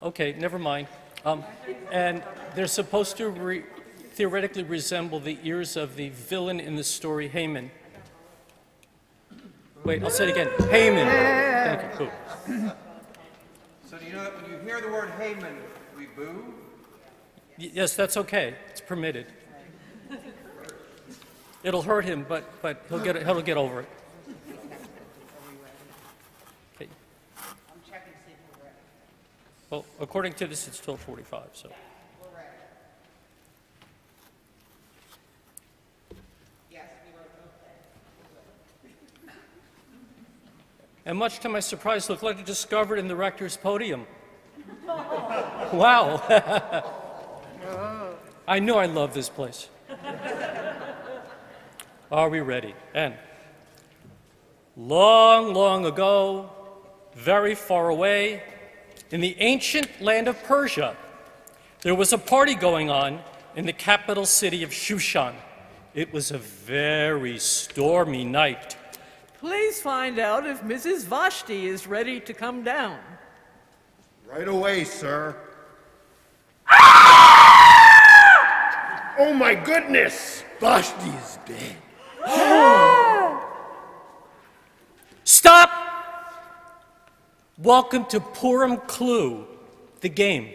Okay, never mind. And they're supposed to theoretically resemble the ears of the villain in the story Haman. Wait, I'll say it again. Haman. Thank you. Cool. So do you know that when you hear the word Haman, we boo? Yes, that's okay. It's permitted. It'll hurt him, but he'll get over it. Okay. I'm checking to see if we're ready. Well, according to this, it's 12:45. So. We're ready. Yes, we wrote okay. And much to my surprise, looked like I discovered in the rector's podium. Wow. I knew I loved this place. Are we ready? And long, long ago, very far away, in the ancient land of Persia, there was a party going on in the capital city of Shushan. It was a very stormy night. Please find out if Mrs. Vashti is ready to come down. Right away, sir. Oh my goodness! Vashti is dead. Stop! Welcome to Purim Clue, the game.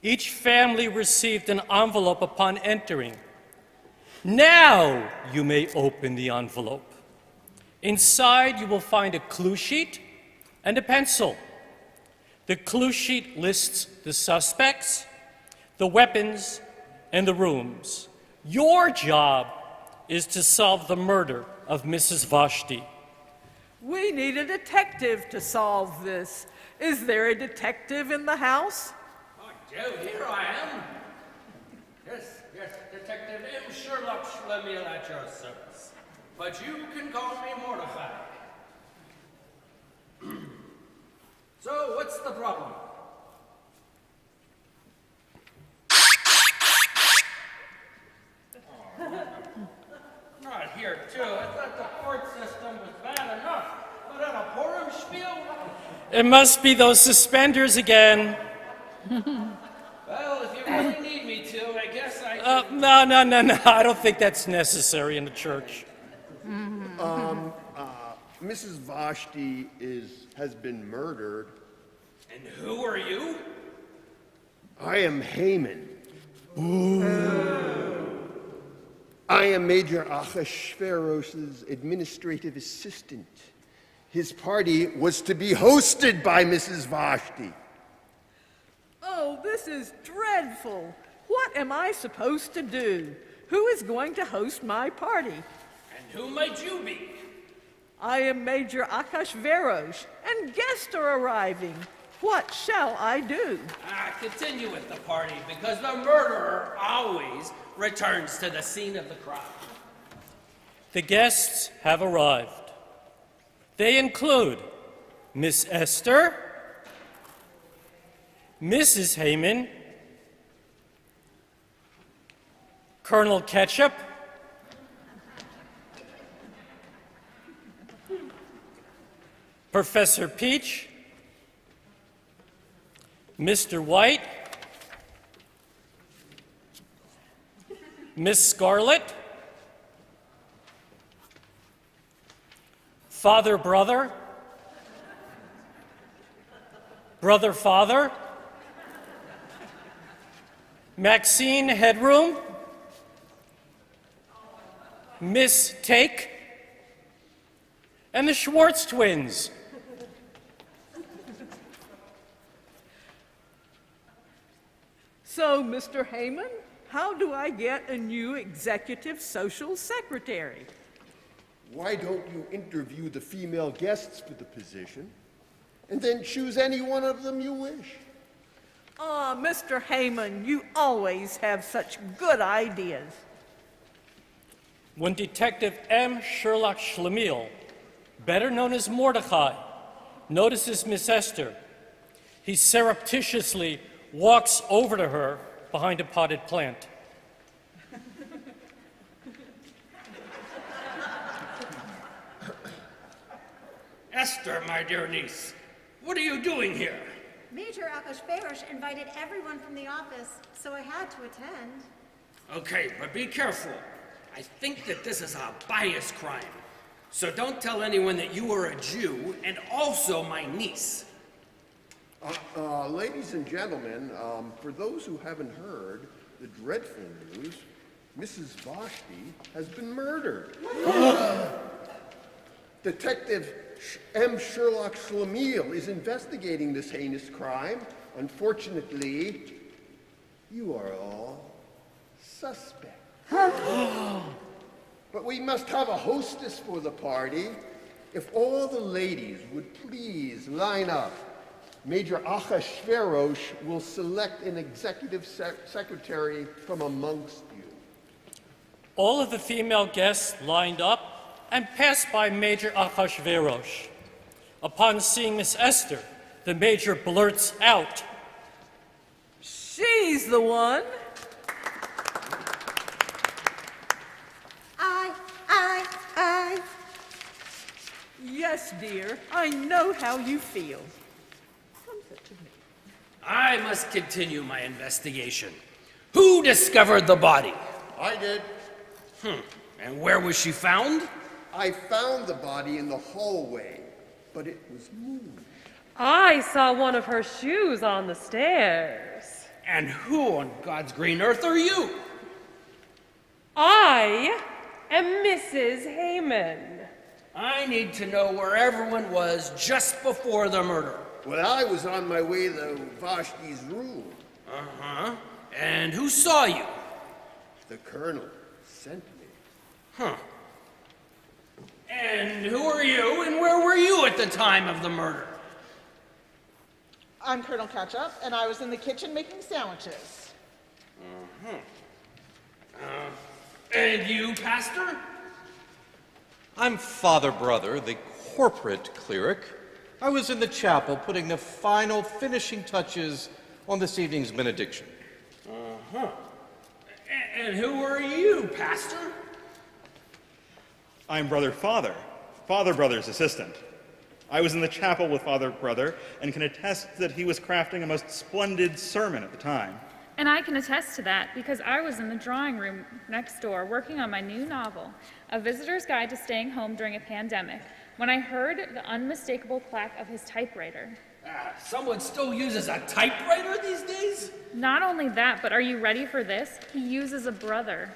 Each family received an envelope upon entering. Now you may open the envelope. Inside you will find a clue sheet and a pencil. The clue sheet lists the suspects, the weapons, and the rooms. Your job is to solve the murder of Mrs. Vashti. We need a detective to solve this. Is there a detective in the house? Oh, Joe, here I am. Yes, Detective M. Sherlock Schlemiel at your service. But you can call me Mordecai. So, what's the problem? Not here, too. I thought the court system was bad enough. But at a Purim Spiel? It must be those suspenders again. Well, if you really need me to, I guess I can... No. I don't think that's necessary in the church. Mrs. Vashti has been murdered. And who are you? I am Haman. I am Major Achashverosh's administrative assistant. His party was to be hosted by Mrs. Vashti. Oh, this is dreadful. What am I supposed to do? Who is going to host my party? And who might you be? I am Major Akashverosh, and guests are arriving. What shall I do? Continue with the party, because the murderer always returns to the scene of the crime. The guests have arrived. They include Miss Esther, Mrs. Haman, Colonel Ketchup, Professor Peach, Mr. White, Miss Scarlet, Father Brother, Brother Father, Maxine Headroom, Miss Take, and the Schwartz twins. So, Mr. Heyman, how do I get a new executive social secretary? Why don't you interview the female guests for the position, and then choose any one of them you wish? Ah, Mr. Heyman, you always have such good ideas. When Detective M. Sherlock Schlemiel, better known as Mordecai, notices Miss Esther, he surreptitiously walks over to her behind a potted plant. Esther, my dear niece, what are you doing here? Major Akashverosh invited everyone from the office, so I had to attend. Okay, but be careful. I think that this is a bias crime. So don't tell anyone that you are a Jew and also my niece. Ladies and gentlemen, for those who haven't heard the dreadful news, Mrs. Vashti has been murdered. Detective M. Sherlock Schlemiel is investigating this heinous crime. Unfortunately, you are all suspect. But we must have a hostess for the party. If all the ladies would please line up, Major Achashverosh will select an executive secretary from amongst you. All of the female guests lined up and passed by Major Achashverosh. Upon seeing Miss Esther, the major blurts out, She's the one. I. Yes, dear, I know how you feel. Come sit to me. I must continue my investigation. Who discovered the body? I did. And where was she found? I found the body in the hallway, but it was moved. I saw one of her shoes on the stairs. And who on God's green earth are you? I am Mrs. Heyman. I need to know where everyone was just before the murder. Well, I was on my way to Vashti's room. Uh-huh. And who saw you? The colonel sent me. Huh. And who are you, and where were you at the time of the murder? I'm Colonel Ketchup, and I was in the kitchen making sandwiches. And you, Pastor? I'm Father Brother, the corporate cleric. I was in the chapel putting the final finishing touches on this evening's benediction. And who are you, Pastor? I'm Brother Father, Father Brother's assistant. I was in the chapel with Father Brother and can attest that he was crafting a most splendid sermon at the time. And I can attest to that because I was in the drawing room next door working on my new novel, A Visitor's Guide to Staying Home During a Pandemic, when I heard the unmistakable clack of his typewriter. Someone still uses a typewriter these days? Not only that, but are you ready for this? He uses a brother.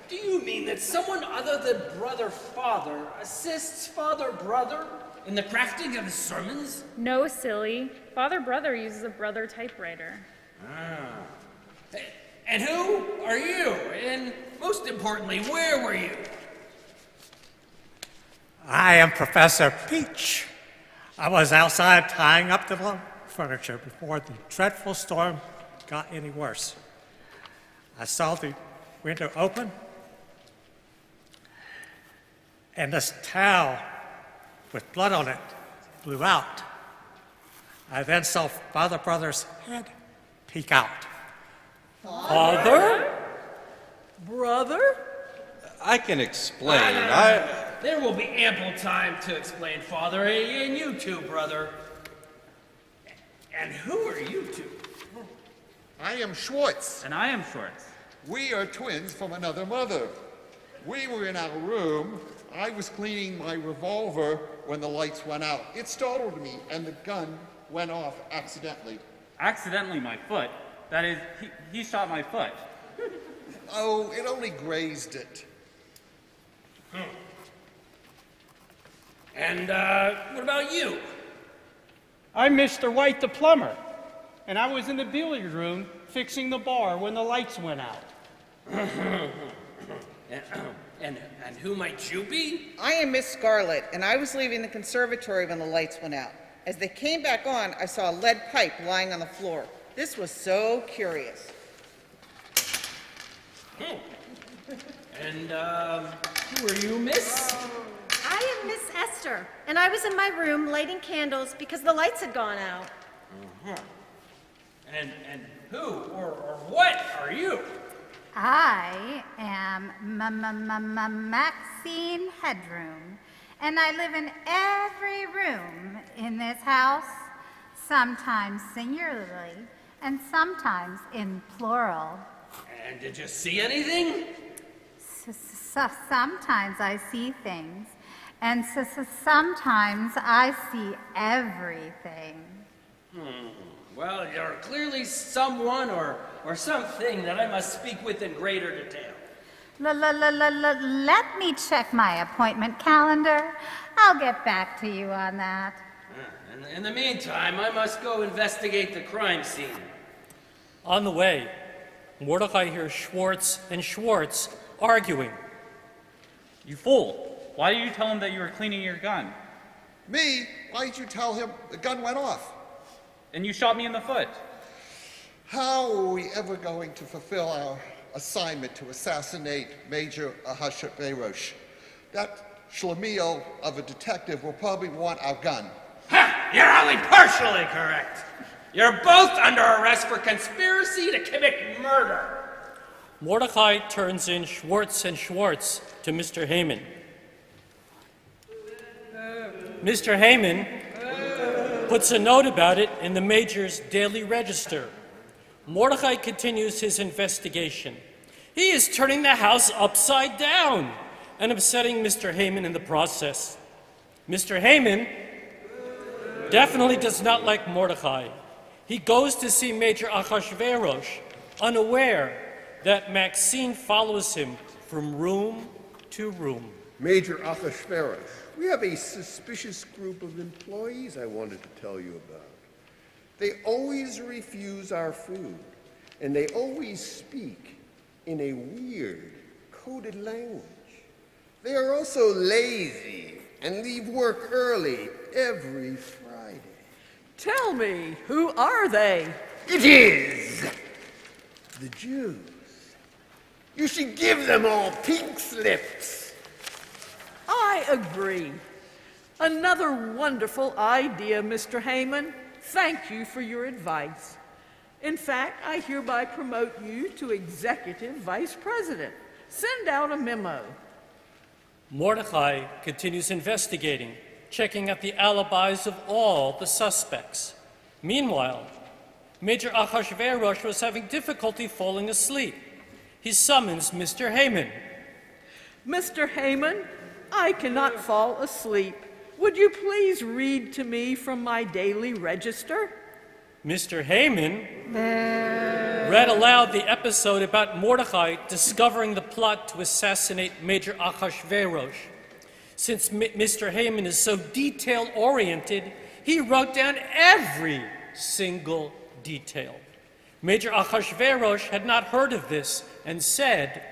Do you mean that someone other than Brother Father assists Father Brother in the crafting of his sermons? No, silly. Father Brother uses a brother typewriter. And who are you? And most importantly, where were you? I am Professor Peach. I was outside tying up the furniture before the dreadful storm got any worse. I saw the window open, and this towel with blood on it blew out. I then saw Father Brother's head peek out. Father? Brother? I can explain. There will be ample time to explain, Father, and you too, brother. And who are you two? I am Schwartz. And I am Schwartz. We are twins from another mother. We were in our room. I was cleaning my revolver when the lights went out. It startled me, and the gun went off accidentally. Accidentally, my foot. That is, he shot my foot. Oh, it only grazed it. And what about you? I'm Mr. White the plumber, and I was in the billiard room fixing the bar when the lights went out. And who might you be? I am Miss Scarlet, and I was leaving the conservatory when the lights went out. As they came back on, I saw a lead pipe lying on the floor. This was so curious. And who are you, miss? I am Miss Esther, and I was in my room lighting candles because the lights had gone out. And who or what are you? I am Maxine Headroom, And I live in every room in this house, sometimes singularly and sometimes in plural. And did you see anything? Sometimes I see things, and sometimes I see everything. Well, you're clearly someone or something that I must speak with in greater detail. Let me check my appointment calendar. I'll get back to you on that. In the meantime, I must go investigate the crime scene. On the way, Mordecai hears Schwartz and Schwartz arguing. You fool. Why did you tell him that you were cleaning your gun? Me? Why did you tell him the gun went off? And you shot me in the foot. How are we ever going to fulfill our assignment to assassinate Major Ahasuerus? That schlemiel of a detective will probably want our gun. Ha! You're only partially correct. You're both under arrest for conspiracy to commit murder. Mordecai turns in Schwartz and Schwartz to Mr. Haman. Mr. Haman puts a note about it in the Major's daily register. Mordecai continues his investigation. He is turning the house upside down and upsetting Mr. Haman in the process. Mr. Haman definitely does not like Mordecai. He goes to see Major Ahasuerus, unaware that Maxine follows him from room to room. Major Ahasuerus, we have a suspicious group of employees I wanted to tell you about. They always refuse our food, and they always speak in a weird, coded language. They are also lazy and leave work early every Friday. Tell me, who are they? It is the Jews. You should give them all pink slips. I agree. Another wonderful idea, Mr. Haman. Thank you for your advice. In fact, I hereby promote you to Executive Vice President. Send out a memo. Mordecai continues investigating, checking out the alibis of all the suspects. Meanwhile, Major Ahasuerus was having difficulty falling asleep. He summons Mr. Haman. Mr. Haman, I cannot fall asleep. Would you please read to me from my daily register? Mr. Haman read aloud the episode about Mordecai discovering the plot to assassinate Major Ahasuerus. Since Mr. Haman is so detail-oriented, he wrote down every single detail. Major Ahasuerus had not heard of this and said,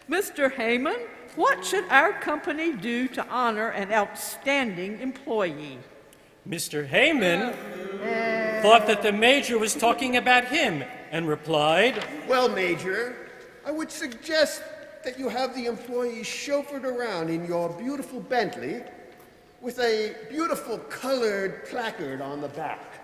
Mr. Haman, what should our company do to honor an outstanding employee? Mr. Haman thought that the Major was talking about him and replied, Well, Major, I would suggest that you have the employees chauffeured around in your beautiful Bentley with a beautiful colored placard on the back.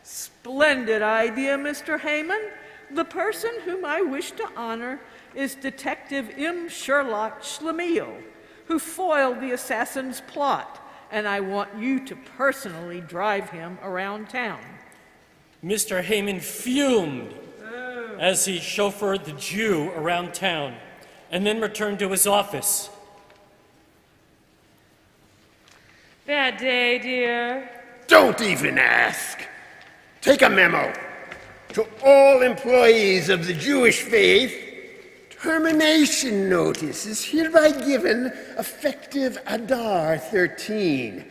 Splendid idea, Mr. Haman. The person whom I wish to honor is Detective M. Sherlock Schlemiel, who foiled the assassin's plot, and I want you to personally drive him around town. Mr. Haman fumed as he chauffeured the Jew around town and then returned to his office. Bad day, dear. Don't even ask. Take a memo. To all employees of the Jewish faith, termination notice is hereby given effective Adar 13.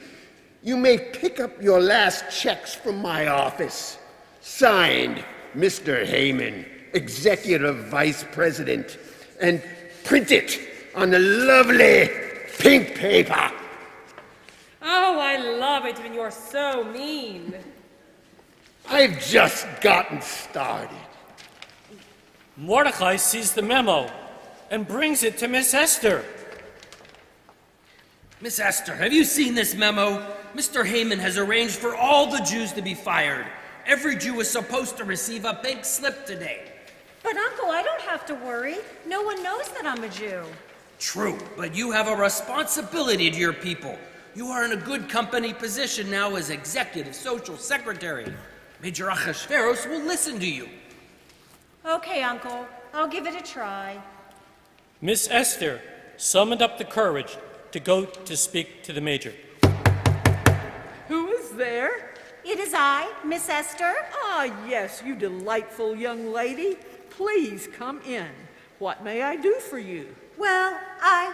You may pick up your last checks from my office. Signed, Mr. Haman, Executive Vice President, and print it on the lovely pink paper. Oh, I love it when you're so mean. I've just gotten started. Mordecai sees the memo and brings it to Miss Esther. Miss Esther, have you seen this memo? Mr. Haman has arranged for all the Jews to be fired. Every Jew is supposed to receive a pink slip today. But, Uncle, I don't have to worry. No one knows that I'm a Jew. True, but you have a responsibility to your people. You are in a good company position now as executive social secretary. Major Achashverosh will listen to you. Okay, Uncle. I'll give it a try. Miss Esther summoned up the courage to go to speak to the major. Who is there? It is I, Miss Esther. Ah, yes, you delightful young lady. Please come in. What may I do for you? Well, I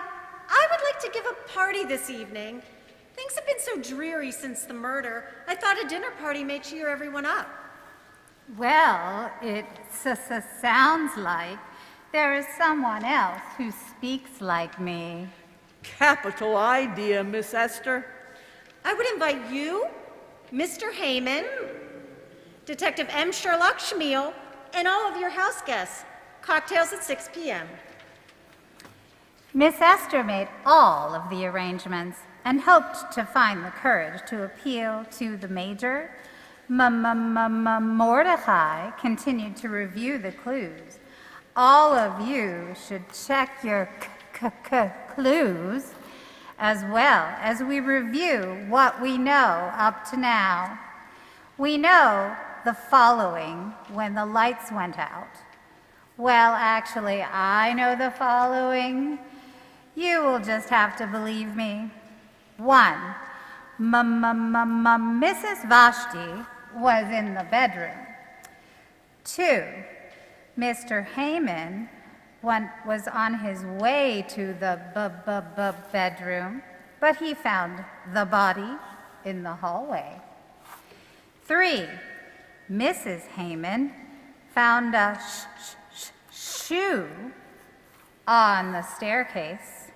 would like to give a party this evening. Things have been so dreary since the murder. I thought a dinner party may cheer everyone up. Well, it sounds like there is someone else who speaks like me. Capital idea, Miss Esther. I would invite you, Mr. Heyman, Detective M. Sherlock Schmiel, and all of your house guests. Cocktails at 6 p.m. Miss Esther made all of the arrangements and hoped to find the courage to appeal to the major. Mordecai continued to review the clues. All of you should check your clues as well as we review what we know up to now. We know the following when the lights went out. Well, actually, I know the following. You will just have to believe me. 1. Mrs. Vashti was in the bedroom. 2. Mr. Heyman was on his way to the bedroom, but he found the body in the hallway. 3. Mrs. Heyman found a shoe on the staircase.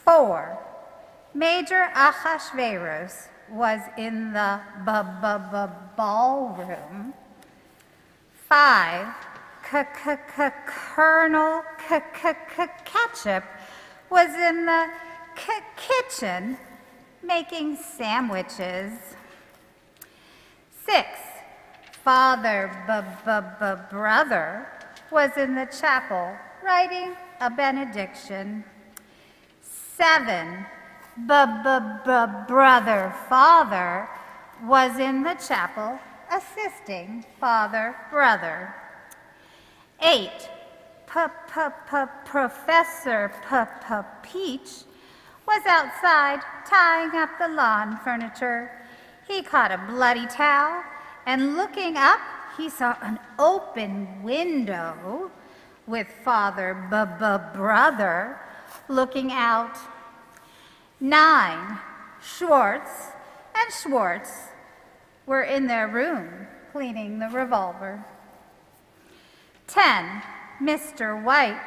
4. Major Achashverosh was in the ballroom. 5. Colonel Ketchup was in the kitchen making sandwiches. 6. Father Brother was in the chapel writing a benediction. 7. Brother Father was in the chapel assisting Father Brother. 8. Professor Peach was outside tying up the lawn furniture. He caught a bloody towel, and looking up, he saw an open window with Father Brother looking out. 9. Schwartz and Schwartz were in their room cleaning the revolver. 10. Mr. White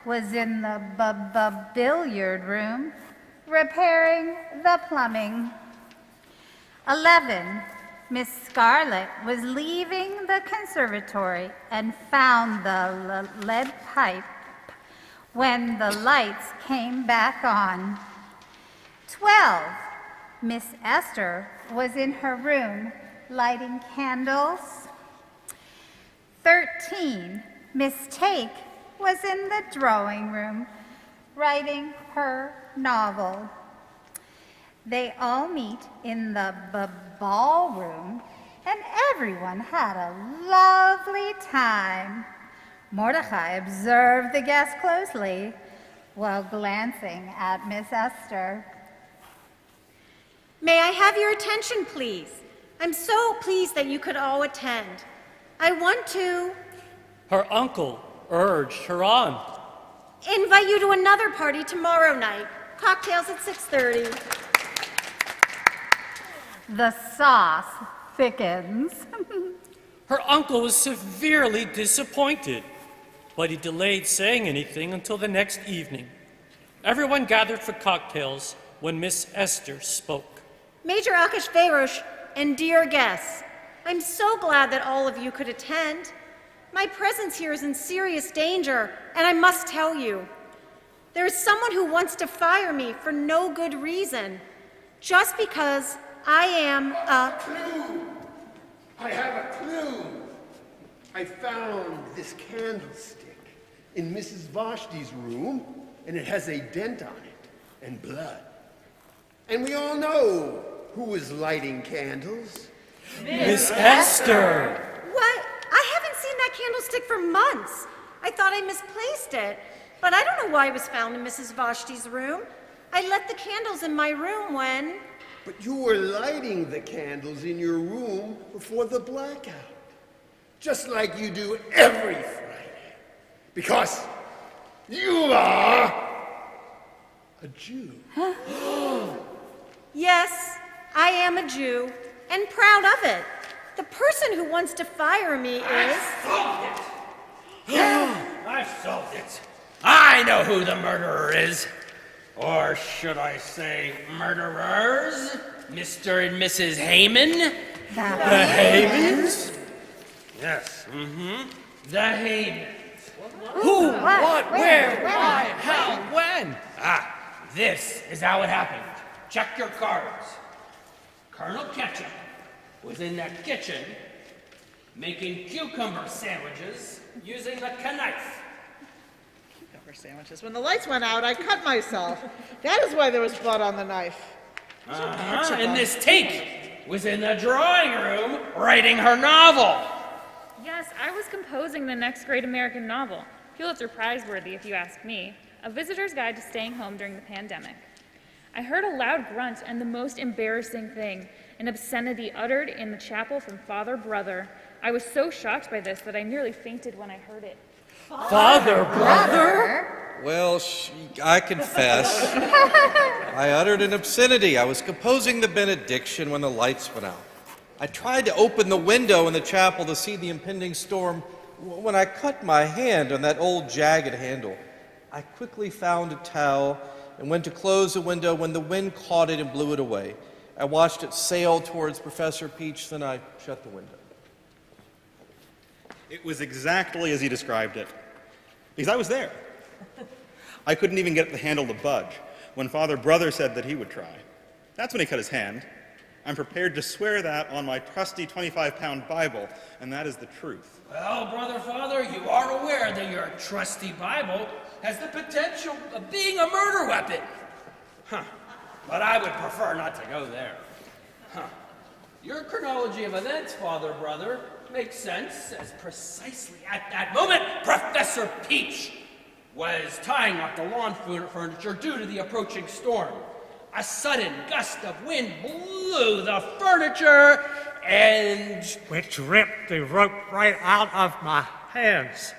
was in the billiard room repairing the plumbing. 11. Miss Scarlett was leaving the conservatory and found the lead pipe when the lights came back on. 12. Miss Esther was in her room lighting candles. 13. Miss Take was in the drawing room writing her novel. They all meet in the ballroom, and everyone had a lovely time. Mordecai observed the guests closely while glancing at Miss Esther. May I have your attention, please? I'm so pleased that you could all attend. I want to Her uncle urged her on. invite you to another party tomorrow night. Cocktails at 6:30. The sauce thickens. Her uncle was severely disappointed, but he delayed saying anything until the next evening. Everyone gathered for cocktails when Miss Esther spoke. Major Achashverosh and dear guests, I'm so glad that all of you could attend. My presence here is in serious danger, and I must tell you. There is someone who wants to fire me for no good reason, just because I am a... Clue! I have a clue! I found this candlestick in Mrs. Vashti's room and it has a dent on it and blood. And we all know who was lighting candles. Miss Esther! What? I haven't seen that candlestick for months. I thought I misplaced it, but I don't know why it was found in Mrs. Vashti's room. I left the candles in my room when... But you were lighting the candles in your room before the blackout, just like you do every Friday, because you are a Jew. Yes, I am a Jew, and proud of it. The person who wants to fire me is... I solved it. I know who the murderer is. Or should I say murderers? Mr. and Mrs. Heyman? The Haymans? Yes, the Haymans. Who, what, where, why, how, when? This is how it happened. Check your cards. Colonel Ketchup was in the kitchen making cucumber sandwiches using the knife. Cucumber sandwiches. When the lights went out, I cut myself. That is why there was blood on the knife. And Miss Tate was in the drawing room writing her novel. Yes, I was composing the next great American novel, Pulitzer Prize-worthy if you ask me, A Visitor's Guide to Staying Home During the Pandemic. I heard a loud grunt and the most embarrassing thing, an obscenity uttered in the chapel from Father Brother. I was so shocked by this that I nearly fainted when I heard it. Father Brother? Well, I confess, I uttered an obscenity. I was composing the benediction when the lights went out. I tried to open the window in the chapel to see the impending storm when I cut my hand on that old jagged handle. I quickly found a towel and went to close the window when the wind caught it and blew it away. I watched it sail towards Professor Peach, then I shut the window. It was exactly as he described it, because I was there. I couldn't even get the handle to budge when Father Brother said that he would try. That's when he cut his hand. I'm prepared to swear that on my trusty 25-pound Bible, and that is the truth. Well, Brother Father, you are aware that your trusty Bible has the potential of being a murder weapon. But I would prefer not to go there. Your chronology of events, Father Brother, makes sense, as precisely at that moment, Professor Peach was tying up the lawn furniture due to the approaching storm. A sudden gust of wind blew the furniture and... which ripped the rope right out of my hands.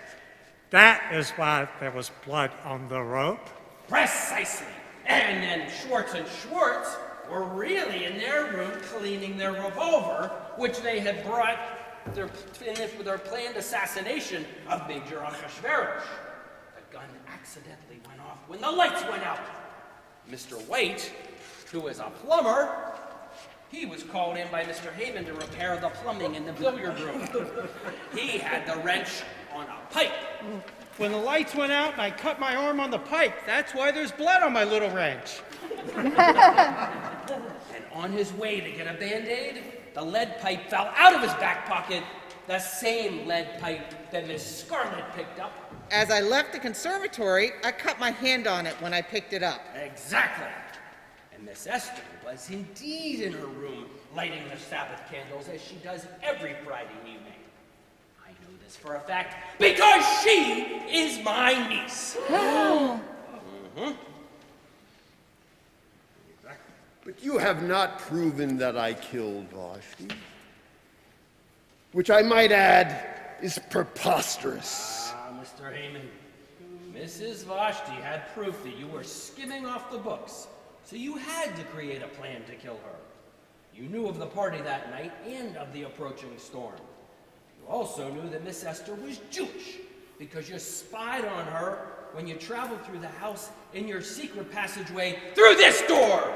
That is why there was blood on the rope. Precisely. And then Schwartz and Schwartz were really in their room cleaning their revolver, which they had brought finished with their planned assassination of Major Achashverosh. The gun accidentally went off when the lights went out. Mr. White, who is a plumber, he was called in by Mr. Heyman to repair the plumbing in the billiard room. He had the wrench on a pipe. When the lights went out and I cut my arm on the pipe, that's why there's blood on my little wrench. And on his way to get a Band-Aid, the lead pipe fell out of his back pocket, the same lead pipe that Miss Scarlett picked up. As I left the conservatory, I cut my hand on it when I picked it up. Exactly. And Miss Esther was indeed in her room lighting the Sabbath candles as she does every Friday evening. I know this for a fact because she is my niece. But you have not proven that I killed Vashti, which I might add is preposterous. Mr. Heyman, Mrs. Vashti had proof that you were skimming off the books, so you had to create a plan to kill her. You knew of the party that night and of the approaching storm. You also knew that Miss Esther was Jewish because you spied on her when you traveled through the house in your secret passageway through this door.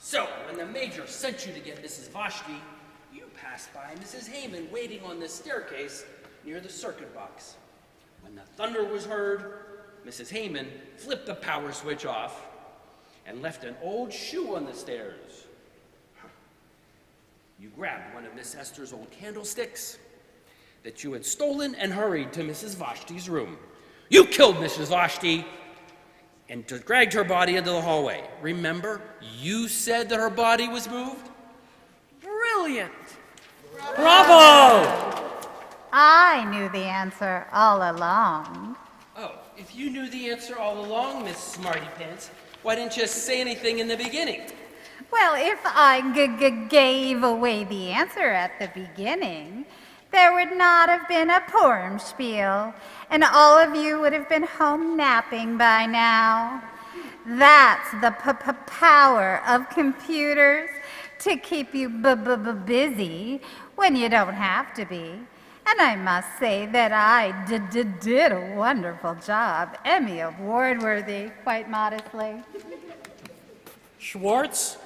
So, when the Major sent you to get Mrs. Vashti, you passed by Mrs. Heyman waiting on the staircase near the circuit box. When the thunder was heard, Mrs. Heyman flipped the power switch off and left an old shoe on the stairs. You grabbed one of Miss Esther's old candlesticks that you had stolen and hurried to Mrs. Vashti's room. You killed Mrs. Vashti and dragged her body into the hallway. Remember, you said that her body was moved? Brilliant. Bravo! I knew the answer all along. Oh, if you knew the answer all along, Miss Smarty Pants, why didn't you say anything in the beginning? Well, if I gave away the answer at the beginning, there would not have been a Purim Spiel, and all of you would have been home napping by now. That's the power of computers to keep you busy when you don't have to be. And I must say that I did a wonderful job, Emmy Award-worthy, quite modestly. Schwartz,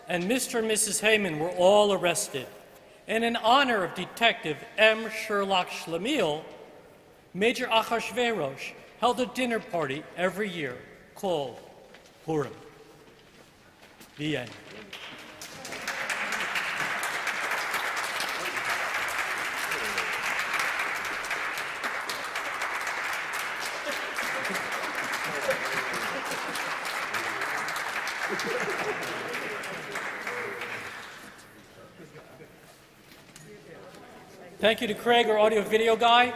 and Mr. and Mrs. Heyman were all arrested. And in honor of Detective M. Sherlock Schlemiel, Major Achashverosh held a dinner party every year called Purim. The end. Thank you to Craig, our audio video guy.